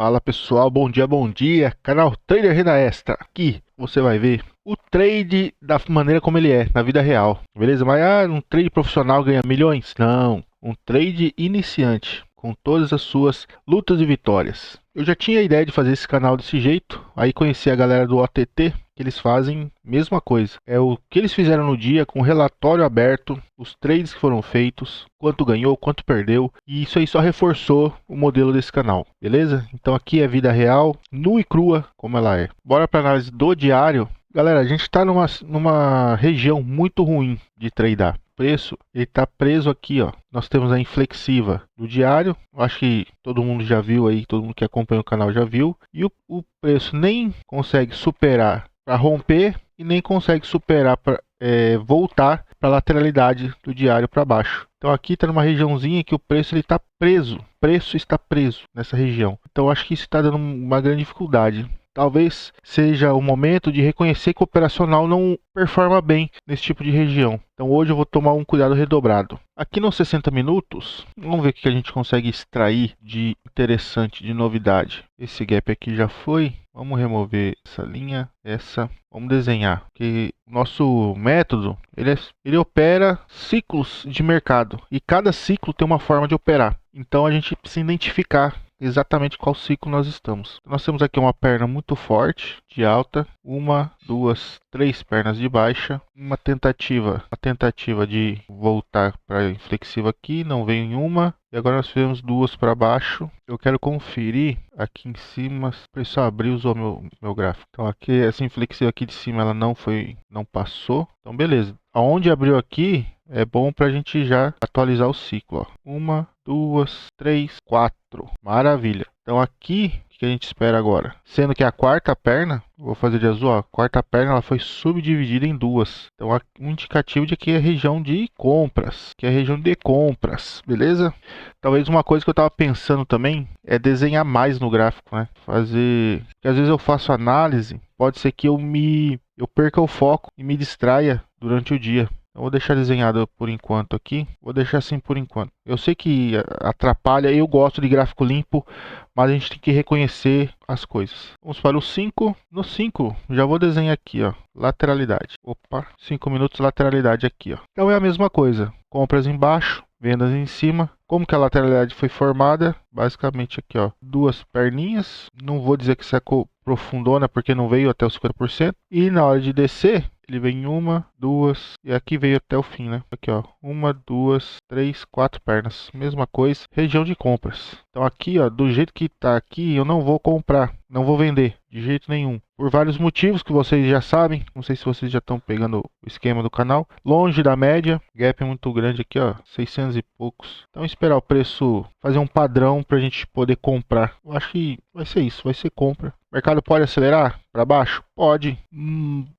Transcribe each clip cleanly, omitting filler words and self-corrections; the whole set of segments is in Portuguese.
Fala pessoal, bom dia, canal Trader Renda Extra. Aqui você vai ver o trade da maneira como ele é, na vida real, beleza? Mas um trade profissional ganha milhões? Não, um trade iniciante, com todas as suas lutas e vitórias. Eu já tinha a ideia de fazer esse canal desse jeito, aí conheci a galera do OTT, que eles fazem a mesma coisa. É o que eles fizeram no dia, com o relatório aberto, os trades que foram feitos, quanto ganhou, quanto perdeu, e isso aí só reforçou o modelo desse canal, beleza? Então aqui é vida real, nua e crua, como ela é. Bora para análise do diário. Galera, a gente está numa região muito ruim de tradear. O preço ele está preso aqui, ó. Nós temos a inflexiva do diário. Acho que todo mundo já viu aí, todo mundo que acompanha o canal já viu. E o preço nem consegue superar para romper e nem consegue superar para voltar para a lateralidade do diário para baixo. Então aqui está numa regiãozinha que o preço está preso. O preço está preso nessa região. Então acho que isso está dando uma grande dificuldade. Talvez seja o momento de reconhecer que o operacional não performa bem nesse tipo de região. Então hoje eu vou tomar um cuidado redobrado. Aqui nos 60 minutos, vamos ver o que a gente consegue extrair de interessante, de novidade. Esse gap aqui já foi. Vamos remover essa linha, essa. Vamos desenhar. Porque o nosso método, ele opera ciclos de mercado. E cada ciclo tem uma forma de operar. Então a gente precisa identificar exatamente qual ciclo nós estamos. Nós temos aqui uma perna muito forte de alta, uma, duas, três pernas de baixa, uma tentativa de voltar para a inflexiva aqui, não veio nenhuma. E agora nós fizemos duas para baixo. Eu quero conferir aqui em cima, para só abrir usou meu gráfico. Então aqui essa inflexiva aqui de cima ela não passou. Então beleza. Aonde abriu aqui é bom para a gente já atualizar o ciclo. Ó. Uma, duas, três, quatro. Maravilha. Então aqui, o que a gente espera agora? Sendo que a quarta perna, vou fazer de azul, ó, a quarta perna ela foi subdividida em duas. Então um indicativo de que é região de compras, beleza? Talvez uma coisa que eu estava pensando também é desenhar mais no gráfico, né? Porque às vezes eu faço análise, pode ser que eu perca o foco e me distraia durante o dia. Eu vou deixar desenhado por enquanto aqui. Vou deixar assim por enquanto. Eu sei que atrapalha. Eu gosto de gráfico limpo. Mas a gente tem que reconhecer as coisas. Vamos para o 5. No 5, já vou desenhar aqui, ó. Lateralidade. Opa, 5 minutos, lateralidade aqui, ó. Então é a mesma coisa. Compras embaixo, vendas em cima. Como que a lateralidade foi formada? Basicamente aqui, ó. Duas perninhas. Não vou dizer que isso é profundona, porque não veio até os 50%. E na hora de descer, ele vem uma, duas, e aqui veio até o fim, né? Aqui, ó, uma, duas, três, quatro pernas. Mesma coisa, região de compras. Então aqui, ó, do jeito que tá aqui, eu não vou comprar, não vou vender, de jeito nenhum. Por vários motivos que vocês já sabem, não sei se vocês já estão pegando o esquema do canal. Longe da média, gap é muito grande aqui, ó, 600 e poucos. Então esperar o preço fazer um padrão pra gente poder comprar. Eu acho que vai ser isso, vai ser compra. O mercado pode acelerar para baixo? Pode.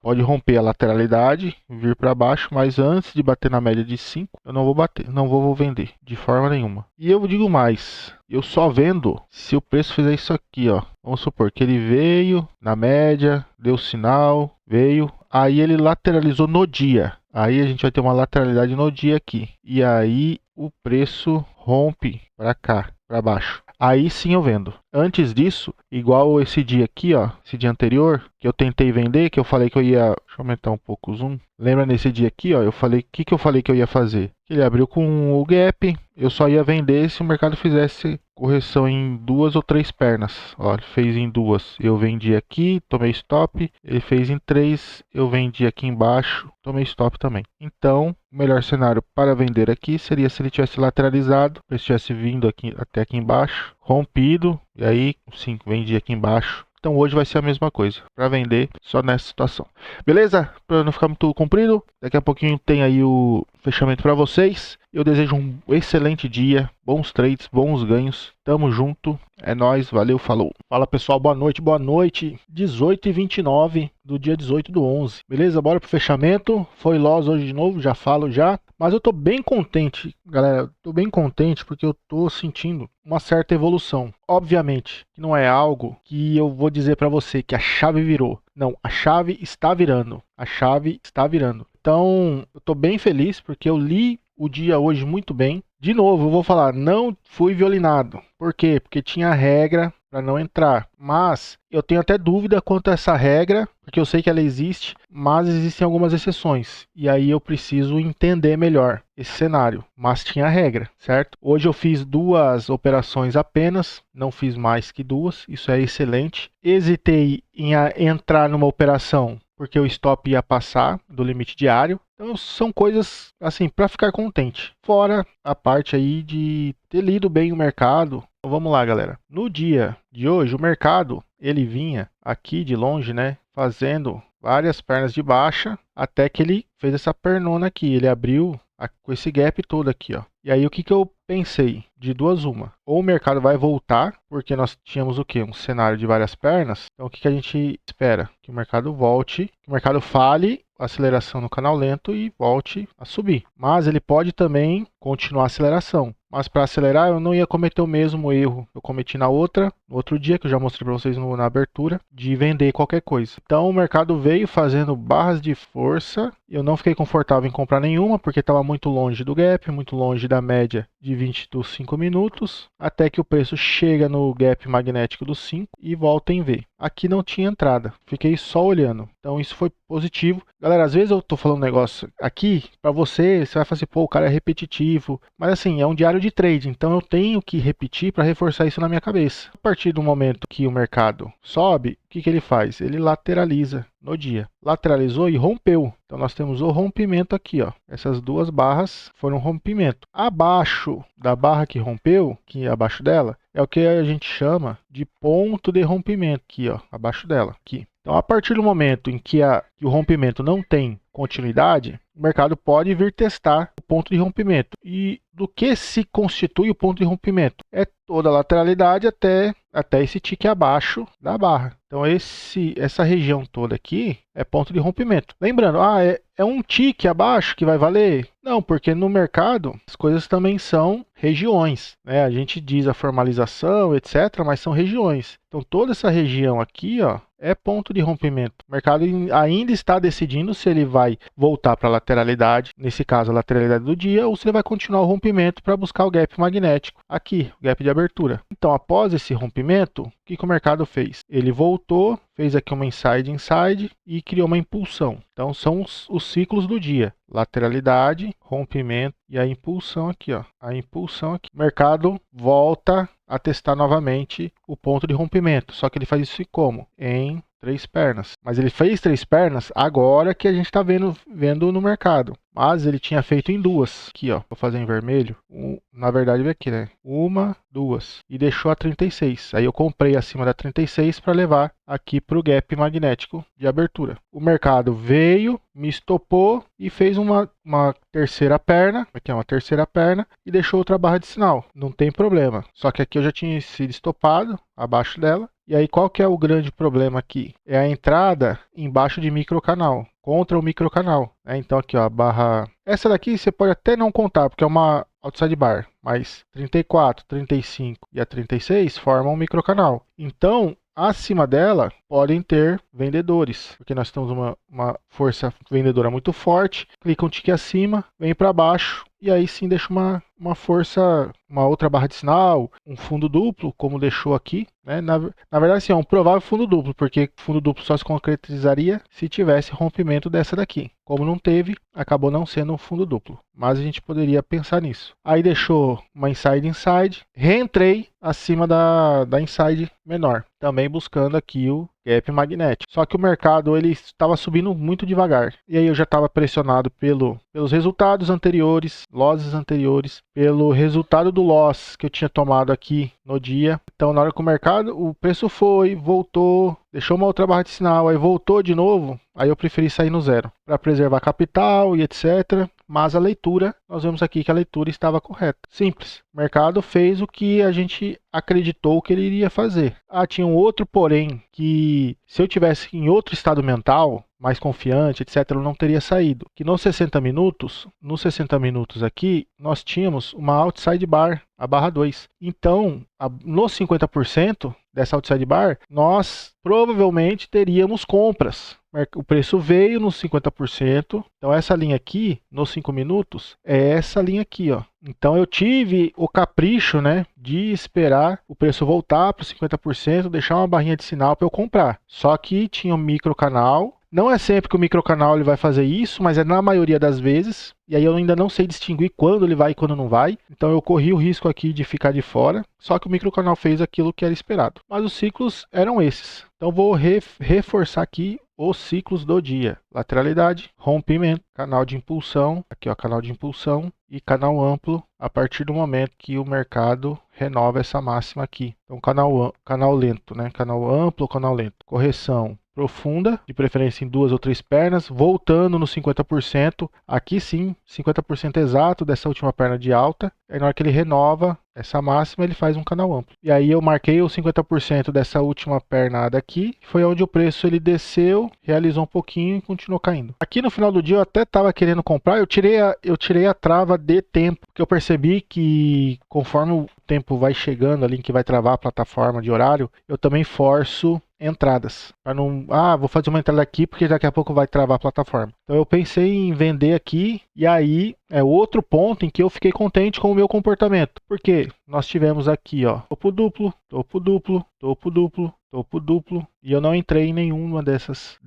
Pode romper a lateralidade, vir para baixo, mas antes de bater na média de 5, eu não vou bater, não vou vender de forma nenhuma. E eu digo mais, eu só vendo se o preço fizer isso aqui, ó. Vamos supor que ele veio na média, deu sinal, veio, aí ele lateralizou no dia. Aí a gente vai ter uma lateralidade no dia aqui. E aí o preço rompe para cá, para baixo. Aí sim eu vendo. Antes disso, igual esse dia aqui, ó, esse dia anterior, que eu tentei vender, que eu falei que eu ia... Deixa eu aumentar um pouco o zoom. Lembra nesse dia aqui, ó, eu falei... O que eu falei que eu ia fazer? Ele abriu com o gap, eu só ia vender se o mercado fizesse correção em duas ou três pernas. Ó, ele fez em duas, eu vendi aqui, tomei stop. Ele fez em três, eu vendi aqui embaixo, tomei stop também. Então, o melhor cenário para vender aqui seria se ele tivesse lateralizado, se tivesse vindo aqui até aqui embaixo, rompido, e aí sim, vendi aqui embaixo. Então hoje vai ser a mesma coisa, para vender só nessa situação. Beleza? Para não ficar muito comprido, daqui a pouquinho tem aí o fechamento para vocês. Eu desejo um excelente dia, bons trades, bons ganhos. Tamo junto, é nóis, valeu, falou. Fala pessoal, boa noite. 18h29 do dia 18/11. Beleza? Bora pro fechamento. Foi loss hoje de novo, já falo já. Mas eu tô bem contente, galera. Tô bem contente porque eu tô sentindo uma certa evolução. Obviamente, não é algo que eu vou dizer para você que a chave virou. Não, a chave está virando. A chave está virando. Então, eu tô bem feliz porque eu li o dia hoje muito bem. De novo, eu vou falar, não fui violinado. Por quê? Porque tinha regra para não entrar. Mas eu tenho até dúvida quanto a essa regra, porque eu sei que ela existe, mas existem algumas exceções. E aí eu preciso entender melhor esse cenário. Mas tinha regra, certo? Hoje eu fiz 2 operações apenas, não fiz mais que 2, isso é excelente. Hesitei em entrar numa operação porque o stop ia passar do limite diário. Então são coisas assim para ficar contente. Fora a parte aí de ter lido bem o mercado. Então, vamos lá, galera. No dia de hoje o mercado ele vinha aqui de longe, né, fazendo várias pernas de baixa até que ele fez essa pernona aqui. Ele abriu com esse gap todo aqui, ó. E aí o que eu pensei? De duas uma. Ou o mercado vai voltar, porque nós tínhamos o quê? Um cenário de várias pernas. Então o que a gente espera? Que o mercado volte, que o mercado fale aceleração no canal lento e volte a subir. Mas ele pode também continuar a aceleração. Mas para acelerar eu não ia cometer o mesmo erro que eu cometi no outro dia, que eu já mostrei para vocês na abertura, de vender qualquer coisa. Então o mercado veio fazendo barras de força. Eu não fiquei confortável em comprar nenhuma, porque estava muito longe do gap, muito longe da média de 25 minutos, até que o preço chega no gap magnético dos 5 e volta em V. Aqui não tinha entrada, fiquei só olhando. Então isso foi positivo. Galera, às vezes eu tô falando um negócio aqui, para você vai fazer, pô, o cara é repetitivo. Mas assim, é um diário de trade, então eu tenho que repetir para reforçar isso na minha cabeça. A partir do momento que o mercado sobe, o que ele faz? Ele lateraliza no dia. Lateralizou e rompeu. Então nós temos o rompimento aqui, ó. Essas 2 barras foram rompimento. Abaixo da barra que rompeu, que é abaixo dela, é o que a gente chama de ponto de rompimento, aqui, ó, abaixo dela, aqui. Então, a partir do momento em que o rompimento não tem continuidade, o mercado pode vir testar o ponto de rompimento. E do que se constitui o ponto de rompimento? É toda a lateralidade até esse tique abaixo da barra. Então, essa região toda aqui é ponto de rompimento. Lembrando, é um tique abaixo que vai valer? Não, porque no mercado as coisas também são regiões, né? A gente diz a formalização, etc., mas são regiões. Então, toda essa região aqui, ó, é ponto de rompimento. O mercado ainda está decidindo se ele vai voltar para a lateralidade, nesse caso a lateralidade do dia, ou se ele vai continuar o rompimento para buscar o gap magnético, aqui, o gap de abertura. Então, após esse rompimento, o que o mercado fez? Ele voltou, fez aqui uma inside e criou uma impulsão. Então, são os ciclos do dia. Lateralidade, rompimento e a impulsão aqui, ó. A impulsão aqui. O mercado volta a testar novamente o ponto de rompimento. Só que ele faz isso como? Em 3 pernas. Mas ele fez 3 pernas agora que a gente está vendo no mercado. Mas ele tinha feito em 2. Aqui, ó. Vou fazer em vermelho. Na verdade, veio aqui, né? 1, 2. E deixou a 36. Aí eu comprei acima da 36 para levar aqui para o gap magnético de abertura. O mercado veio, me estopou e fez uma terceira perna. Aqui é uma terceira perna. E deixou outra barra de sinal. Não tem problema. Só que aqui eu já tinha sido estopado abaixo dela. E aí qual que é o grande problema aqui? É a entrada embaixo de microcanal, contra o microcanal. Então aqui, ó, a barra... Essa daqui você pode até não contar, porque é uma outside bar. Mas 34, 35 e a 36 formam um microcanal. Então, acima dela podem ter vendedores, porque nós temos uma força vendedora muito forte. Clica um tique acima, vem para baixo. E aí sim deixa uma força, uma outra barra de sinal, um fundo duplo, como deixou aqui. Né? Na verdade, sim, é um provável fundo duplo, porque fundo duplo só se concretizaria se tivesse rompimento dessa daqui. Como não teve, acabou não sendo um fundo duplo. Mas a gente poderia pensar nisso. Aí deixou uma inside, reentrei acima da inside menor. Também buscando aqui o gap magnético. Só que o mercado ele estava subindo muito devagar. E aí eu já estava pressionado pelos resultados anteriores, losses anteriores, pelo resultado do loss que eu tinha tomado aqui no dia. Então na hora que o preço foi, voltou, deixou uma outra barra de sinal, aí voltou de novo, aí eu preferi sair no zero, para preservar capital e etc. Mas a leitura, nós vemos aqui que a leitura estava correta. Simples. O mercado fez o que a gente acreditou que ele iria fazer. Tinha um outro porém, que se eu tivesse em outro estado mental, mais confiante, etc., eu não teria saído. Que nos 60 minutos aqui, nós tínhamos uma outside bar, a barra 2. Então, nos 50% dessa outside bar, nós provavelmente teríamos compras. O preço veio nos 50%. Então essa linha aqui, nos 5 minutos, é essa linha aqui, ó. Então eu tive o capricho, né, de esperar o preço voltar para os 50%, deixar uma barrinha de sinal para eu comprar. Só que tinha um micro canal. Não é sempre que o microcanal ele vai fazer isso, mas é na maioria das vezes. E aí eu ainda não sei distinguir quando ele vai e quando não vai. Então eu corri o risco aqui de ficar de fora. Só que o microcanal fez aquilo que era esperado. Mas os ciclos eram esses. Então vou reforçar aqui os ciclos do dia. Lateralidade, rompimento, canal de impulsão. Aqui ó, canal de impulsão e canal amplo a partir do momento que o mercado renova essa máxima aqui. Então canal lento, né? Canal amplo, canal lento. Correção profunda, de preferência em 2 ou 3 pernas, voltando no 50%, aqui sim, 50% exato dessa última perna de alta, aí na hora que ele renova essa máxima, ele faz um canal amplo. E aí eu marquei os 50% dessa última pernada aqui, foi onde o preço ele desceu, realizou um pouquinho e continuou caindo. Aqui no final do dia eu até estava querendo comprar, eu tirei a trava de tempo, porque eu percebi que conforme o tempo vai chegando ali, que vai travar a plataforma de horário, eu também forço entradas. Para não, vou fazer uma entrada aqui porque daqui a pouco vai travar a plataforma. Então eu pensei em vender aqui e aí é outro ponto em que eu fiquei contente com o meu comportamento. Porque nós tivemos aqui, ó, topo duplo, topo duplo, topo duplo, topo duplo e eu não entrei em nenhuma dessas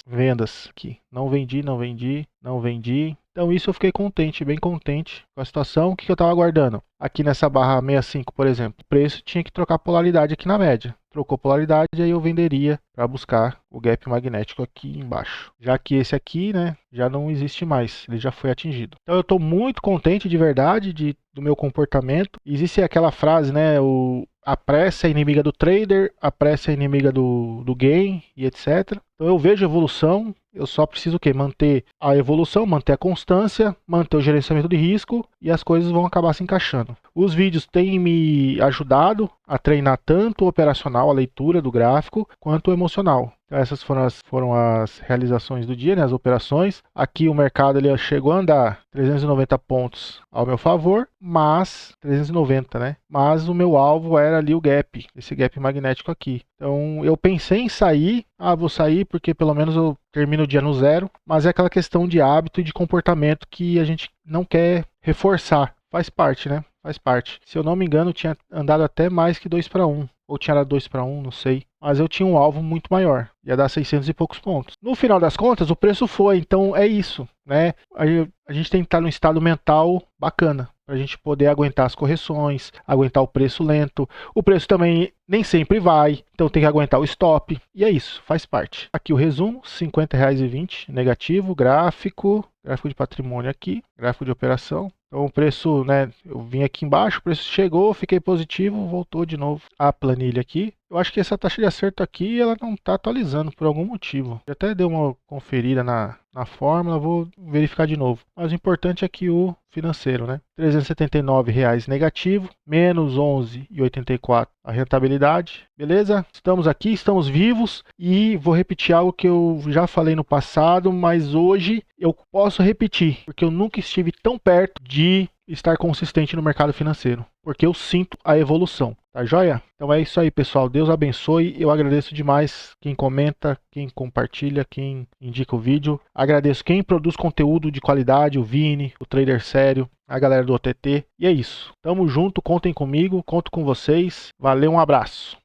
vendas aqui. Não vendi, não vendi, não vendi. Então isso eu fiquei contente, bem contente com a situação. O que eu estava aguardando? Aqui nessa barra 65, por exemplo, o preço tinha que trocar polaridade aqui na média. Trocou polaridade, aí eu venderia para buscar o gap magnético aqui embaixo. Já que esse aqui, né, já não existe mais, ele já foi atingido. Então eu estou muito contente de verdade do meu comportamento. Existe aquela frase, né, a pressa é inimiga do trader, a pressa é inimiga do gain e etc. Então eu vejo evolução, eu só preciso o quê? Manter a evolução, manter a constância, manter o gerenciamento de risco e as coisas vão acabar se encaixando. Os vídeos têm me ajudado a treinar tanto o operacional, a leitura do gráfico, quanto o emocional. Então essas foram as realizações do dia, né, as operações. Aqui o mercado ele chegou a andar 390 pontos ao meu favor, mas 390, né? Mas o meu alvo era ali o gap, esse gap magnético aqui. Então eu pensei em sair, vou sair porque pelo menos eu termino o dia no zero, mas é aquela questão de hábito e de comportamento que a gente não quer reforçar. Faz parte, né? Faz parte. Se eu não me engano, tinha andado até mais que 2-1. Ou tinha dado 2-1, não sei. Mas eu tinha um alvo muito maior. Ia dar 600 e poucos pontos. No final das contas, o preço foi. Então é isso, né? A gente tem que estar num estado mental bacana. Para a gente poder aguentar as correções, aguentar o preço lento. O preço também nem sempre vai. Então tem que aguentar o stop. E é isso, faz parte. Aqui o resumo, R$ 50,20 negativo. Gráfico de patrimônio aqui. Gráfico de operação. Então o preço, né, eu vim aqui embaixo, o preço chegou, fiquei positivo, voltou de novo a planilha aqui. Eu acho que essa taxa de acerto aqui, ela não está atualizando por algum motivo. Eu até dei uma conferida na fórmula, vou verificar de novo. Mas o importante é que o financeiro, né, R$ 379,00 negativo, menos 11,84 a rentabilidade. Beleza? Estamos aqui, estamos vivos e vou repetir algo que eu já falei no passado, mas hoje eu posso repetir, porque eu nunca estive tão perto de estar consistente no mercado financeiro, porque eu sinto a evolução, tá joia? Então é isso aí, pessoal, Deus abençoe, eu agradeço demais quem comenta, quem compartilha, quem indica o vídeo, agradeço quem produz conteúdo de qualidade, o Vini, o Trader Sério, a galera do OTT, e é isso, tamo junto, contem comigo, conto com vocês, valeu, um abraço.